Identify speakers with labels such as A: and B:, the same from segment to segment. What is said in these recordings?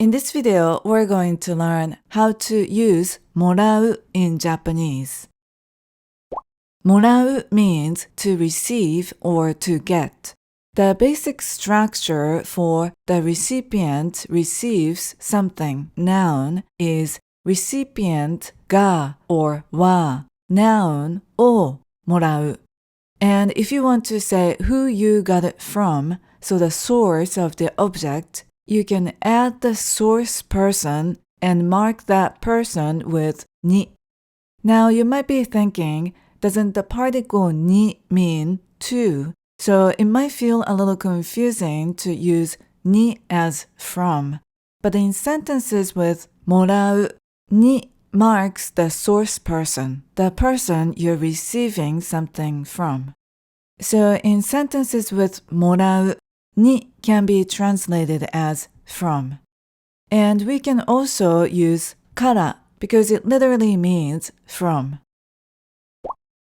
A: In this video, we're going to learn how to use morau in Japanese. Morau means to receive or to get. The basic structure for the recipient receives something, noun, is recipient ga or wa, noun o morau. And if you want to say who you got it from, so the source of the object, you can add the source person and mark that person with ni. Now you might be thinking, doesn't the particle ni mean to? So it might feel a little confusing to use ni as from. But in sentences with morau, ni marks the source person, the person you're receiving something from. So in sentences with morau, ni can be translated as from. And we can also use kara because it literally means from.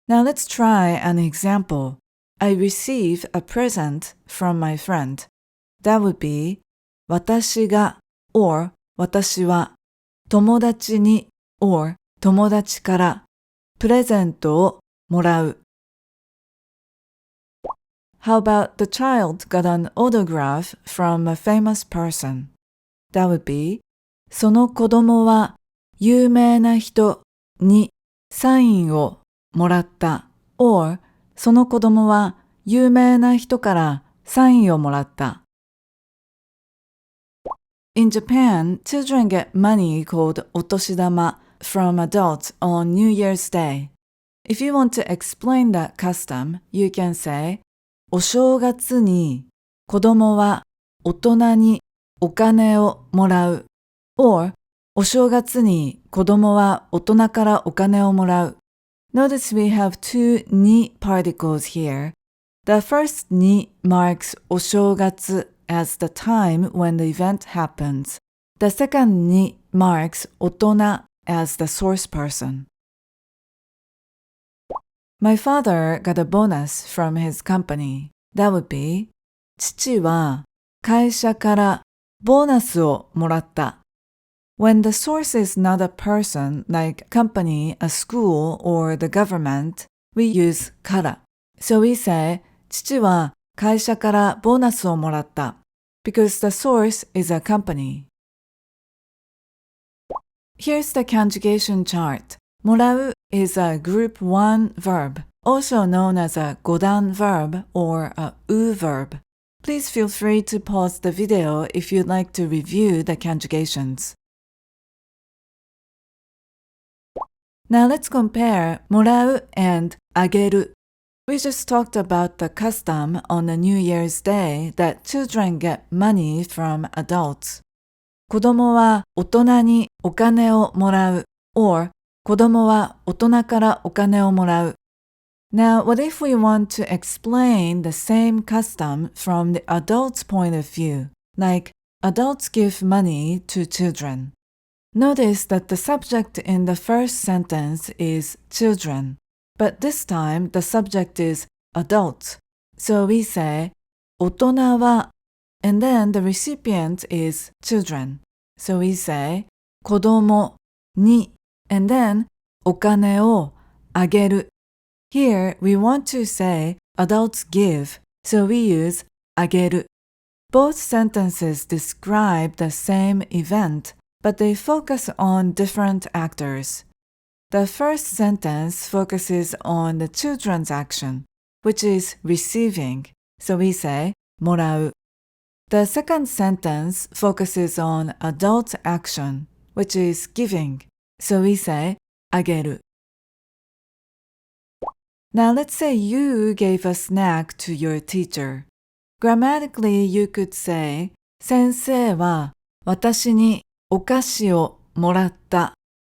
A: Now let's try an example. I received a present from my friend. That would be 私が or 私は友達に or 友達からプレゼントをもらう。How about the child got an autograph from a famous person? That would be その子供は有名な人にサインをもらった or その子供は有名な人からサインをもらった。In Japan, children get money called お年玉 from adults on New Year's Day. If you want to explain that custom, you can sayお正月に子供は大人にお金をもらう or お正月に子供は大人からお金をもらう。Notice we have two ni particles here. The first ni marks お正月 as the time when the event happens. The second ni marks 大人 as the source person. My father got a bonus from his company. That would be 父は会社からボーナスをもらった。When the source is not a person like company, a school, or the government, we use から。So we say 父は会社からボーナスをもらった because the source is a company. Here's the conjugation chart. もらう is a group 1 verb, also known as a 五段 verb or a う verb. Please feel free to pause the video if you'd like to review the conjugations. Now let's compare もらう and あげる. We just talked about the custom on the New Year's Day that children get money from adults. 子供は大人にお金をもらう or 子供は大人からお金をもらう。Now, what if we want to explain the same custom from the adult's point of view, like adults give money to children? Notice that the subject in the first sentence is children, but this time the subject is adults. So we say 大人は and then the recipient is children. So we say 子供に and then お金をあげる. Here we want to say adults give, so we use あげる. Both sentences describe the same event, but they focus on different actors. The first sentence focuses on the children's action, which is receiving, so we say もらう. The second sentence focuses on adult action, which is giving, so we say あげる. Now let's say you gave a snack to your teacher. Grammatically, you could say 先生は私にお菓子をもらった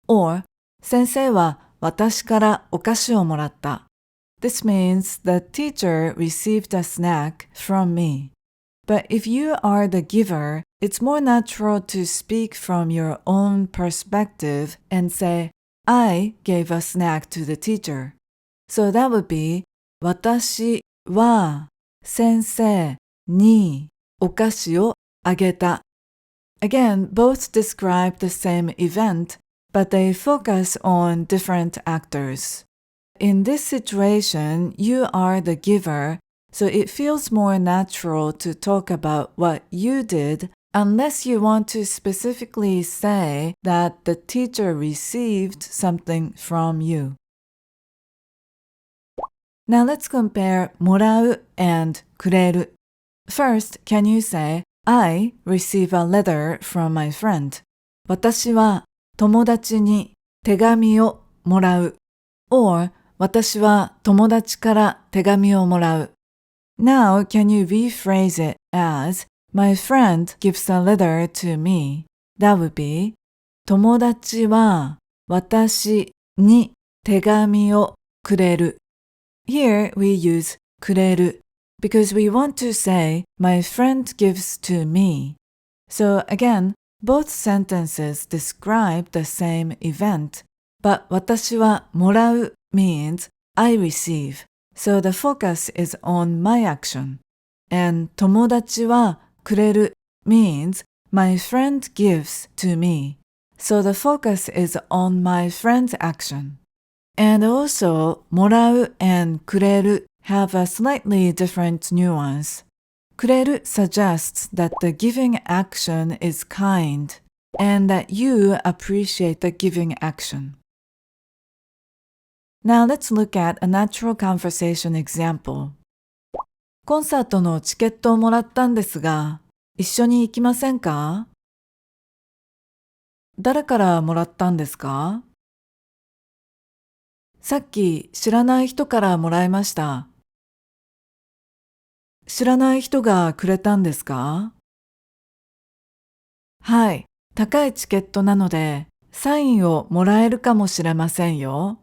A: or 先生は私からお菓子をもらった. This means the teacher received a snack from me. But if you are the giver, it's more natural to speak from your own perspective and say, I gave a snack to the teacher. So that would be 私は先生にお菓子をあげた Again, both describe the same event, but they focus on different actors. In this situation, you are the giver, so it feels more natural to talk about what you did unless you want to specifically say that the teacher received something from you. Now let's compare もらう and くれる. First, can you say, I receive a letter from my friend. 私は友達に手紙をもらう. Or, 私は友達から手紙をもらう. Now, can you rephrase it as, my friend gives a letter to me. That would be, 友達は私に手紙をくれる. Here we use くれる because we want to say, my friend gives to me. So again, both sentences describe the same event, but 私はもらう means I receive. So the focus is on my action. And 友達はくれる means my friend gives to me. So the focus is on my friend's action. And also, もらう and くれる have a slightly different nuance. くれる suggests that the giving action is kind and that you appreciate the giving action. Now let's look at a natural conversation example. コンサートのチケットをもらったんですが、一緒に行きませんか？誰からもらったんですか？さっき知らない人からもらいました。知らない人がくれたんですか？はい、高いチケットなのでサインをもらえるかもしれませんよ。